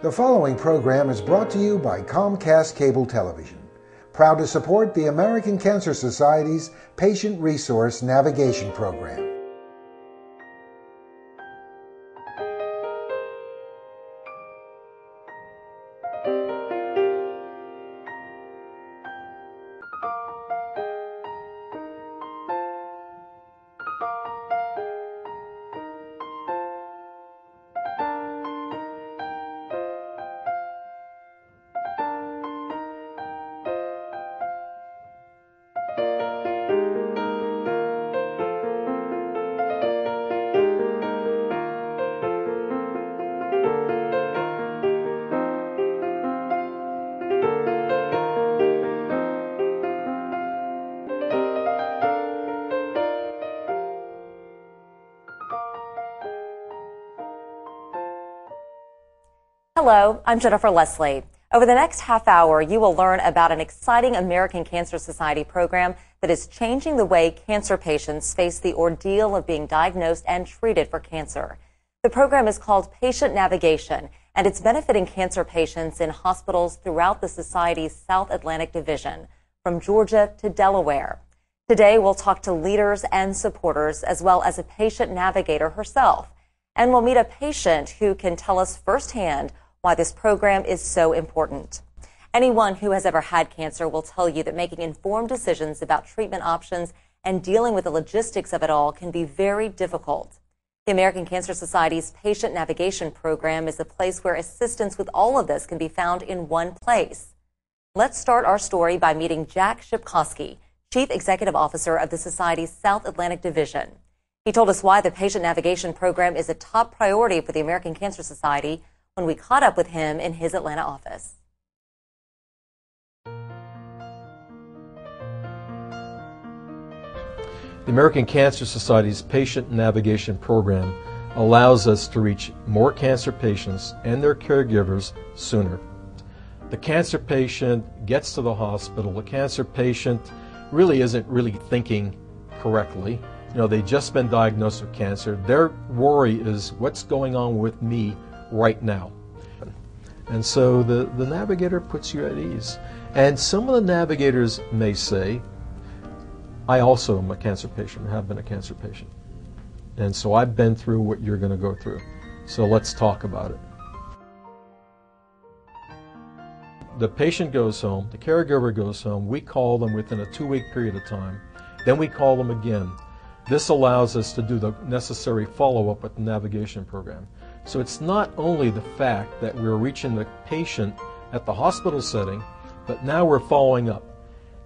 The following program is brought to you by Comcast Cable Television, proud to support the American Cancer Society's Patient Resource Navigation Program. Hello, I'm Jennifer Leslie. Over the next half hour, you will learn about an exciting American Cancer Society program that is changing the way cancer patients face the ordeal of being diagnosed and treated for cancer. The program is called Patient Navigation, and it's benefiting cancer patients in hospitals throughout the Society's South Atlantic Division, from Georgia to Delaware. Today, we'll talk to leaders and supporters, as well as a patient navigator herself. And we'll meet a patient who can tell us firsthand why this program is so important. Anyone who has ever had cancer will tell you that making informed decisions about treatment options and dealing with the logistics of it all can be very difficult. The American Cancer Society's Patient Navigation Program is a place where assistance with all of this can be found in one place. Let's start our story by meeting Jack Shipkowski, Chief Executive Officer of the Society's South Atlantic Division. He told us why the Patient Navigation Program is a top priority for the American Cancer Society when we caught up with him in his Atlanta office. The American Cancer Society's Patient Navigation Program allows us to reach more cancer patients and their caregivers sooner. The cancer patient gets to the hospital. The cancer patient really isn't thinking correctly. They just been diagnosed with cancer. Their worry is what's going on with me right now. And so the navigator puts you at ease. And some of the navigators may say, I also am a cancer patient, have been a cancer patient. And so I've been through what you're going to go through. So let's talk about it. The patient goes home, the caregiver goes home, we call them within a 2-week period of time. Then we call them again. This allows us to do the necessary follow-up with the navigation program. So it's not only the fact that we're reaching the patient at the hospital setting, but now we're following up.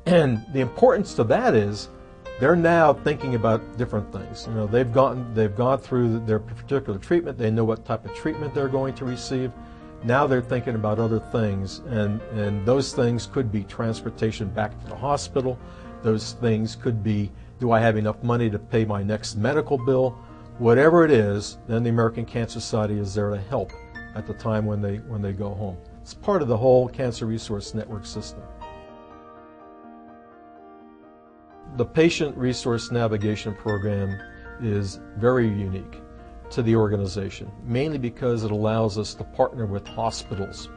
And the importance to that is they're now thinking about different things. They've gone through their particular treatment. They know what type of treatment they're going to receive. Now they're thinking about other things, and those things could be transportation back to the hospital. Those things could be, do I have enough money to pay my next medical bill? Whatever it is, then the American Cancer Society is there to help at the time when they go home. It's part of the whole Cancer Resource Network system. The Patient Resource Navigation Program is very unique to the organization, mainly because it allows us to partner with hospitals.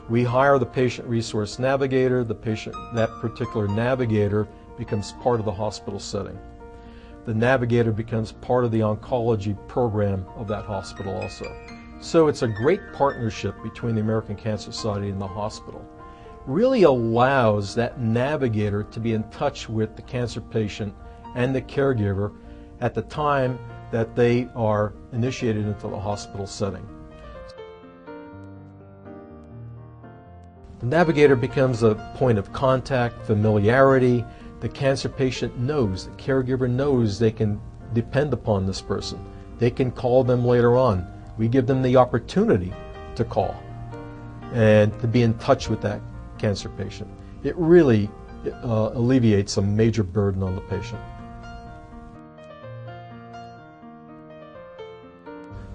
We hire the Patient Resource Navigator. That particular navigator becomes part of the hospital setting. The navigator becomes part of the oncology program of that hospital also. So it's a great partnership between the American Cancer Society and the hospital. Really allows that navigator to be in touch with the cancer patient and the caregiver at the time that they are initiated into the hospital setting. The navigator becomes a point of contact, familiarity. The cancer patient knows, the caregiver knows they can depend upon this person. They can call them later on. We give them the opportunity to call and to be in touch with that cancer patient. It really alleviates a major burden on the patient.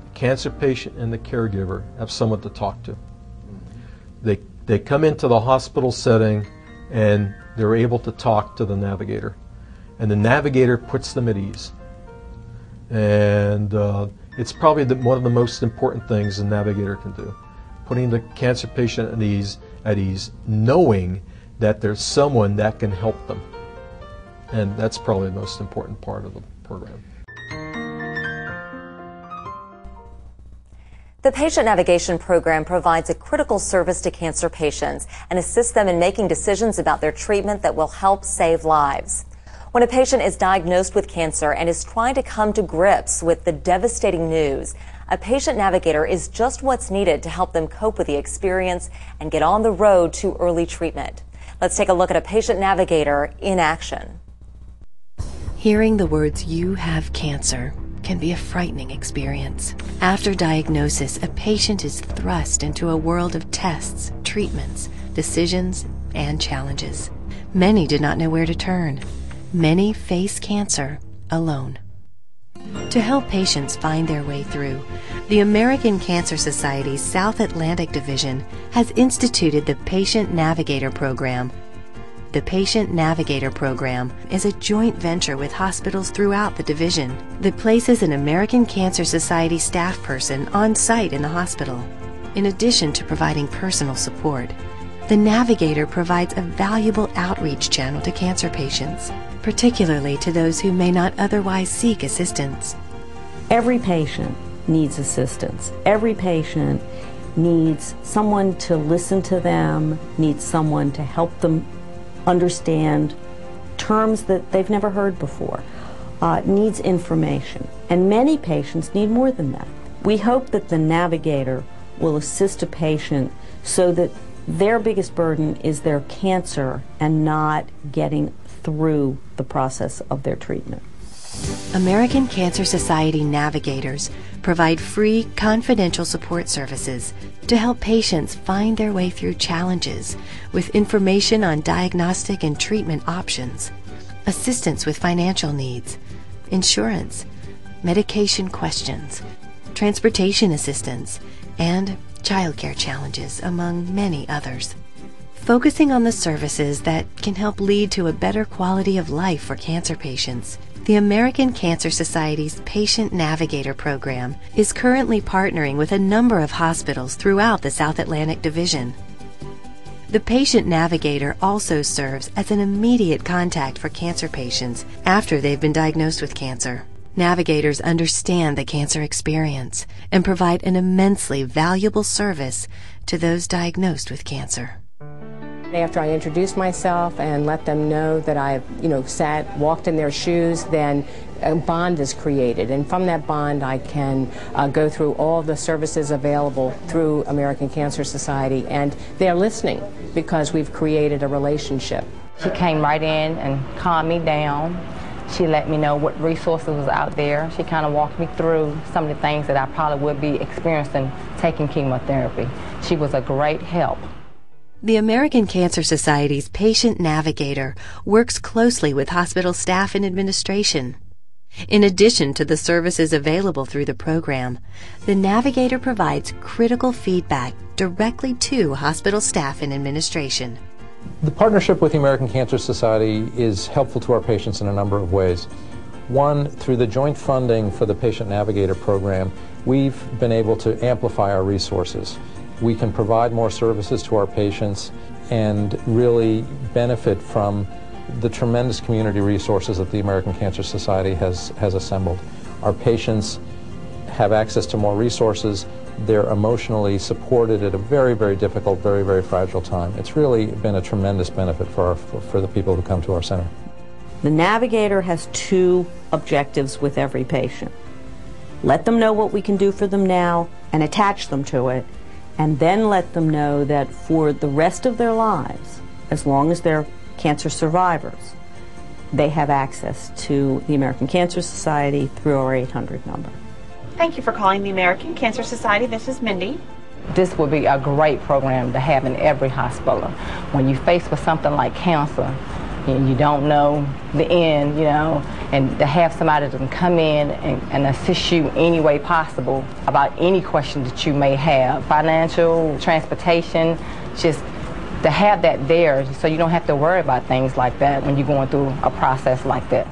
The cancer patient and the caregiver have someone to talk to. They come into the hospital setting and they're able to talk to the navigator, and the navigator puts them at ease. And it's probably one of the most important things a navigator can do. putting the cancer patient at ease, knowing that there's someone that can help them. And that's probably the most important part of the program. The Patient Navigation Program provides a critical service to cancer patients and assists them in making decisions about their treatment that will help save lives. When a patient is diagnosed with cancer and is trying to come to grips with the devastating news, a patient navigator is just what's needed to help them cope with the experience and get on the road to early treatment. Let's take a look at a patient navigator in action. Hearing the words "you have cancer" can be a frightening experience. After diagnosis, a patient is thrust into a world of tests, treatments, decisions, and challenges. Many do not know where to turn. Many face cancer alone. To help patients find their way through, the American Cancer Society's South Atlantic Division has instituted the Patient Navigator Program. The Patient Navigator Program is a joint venture with hospitals throughout the division that places an American Cancer Society staff person on site in the hospital. In addition to providing personal support, the Navigator provides a valuable outreach channel to cancer patients, particularly to those who may not otherwise seek assistance. Every patient needs assistance. Every patient needs someone to listen to them, needs someone to help them understand terms that they've never heard before, needs information. And many patients need more than that. We hope that the Navigator will assist a patient so that their biggest burden is their cancer and not getting through the process of their treatment. American Cancer Society navigators provide free, confidential support services to help patients find their way through challenges with information on diagnostic and treatment options, assistance with financial needs, insurance, medication questions, transportation assistance, and childcare challenges, among many others. Focusing on the services that can help lead to a better quality of life for cancer patients, the American Cancer Society's Patient Navigator Program is currently partnering with a number of hospitals throughout the South Atlantic Division. The Patient Navigator also serves as an immediate contact for cancer patients after they've been diagnosed with cancer. Navigators understand the cancer experience and provide an immensely valuable service to those diagnosed with cancer. After I introduce myself and let them know that I've, walked in their shoes, then a bond is created. And from that bond, I can go through all the services available through American Cancer Society. And they're listening because we've created a relationship. She came right in and calmed me down. She let me know what resources was out there. She kind of walked me through some of the things that I probably would be experiencing taking chemotherapy. She was a great help. The American Cancer Society's Patient Navigator works closely with hospital staff and administration. In addition to the services available through the program, the Navigator provides critical feedback directly to hospital staff and administration. The partnership with the American Cancer Society is helpful to our patients in a number of ways. One, through the joint funding for the Patient Navigator program, we've been able to amplify our resources. We can provide more services to our patients and really benefit from the tremendous community resources that the American Cancer Society has assembled. Our patients have access to more resources. They're emotionally supported at a very, very difficult, very, very fragile time. It's really been a tremendous benefit for the people who come to our center. The Navigator has two objectives with every patient. Let them know what we can do for them now and attach them to it, and then let them know that for the rest of their lives, as long as they're cancer survivors, they have access to the American Cancer Society through our 800 number. Thank you for calling the American Cancer Society. This is Mindy. This would be a great program to have in every hospital. When you're faced with something like cancer, and you don't know the end, and to have somebody that can come in and assist you any way possible about any question that you may have, financial, transportation, just to have that there so you don't have to worry about things like that when you're going through a process like this.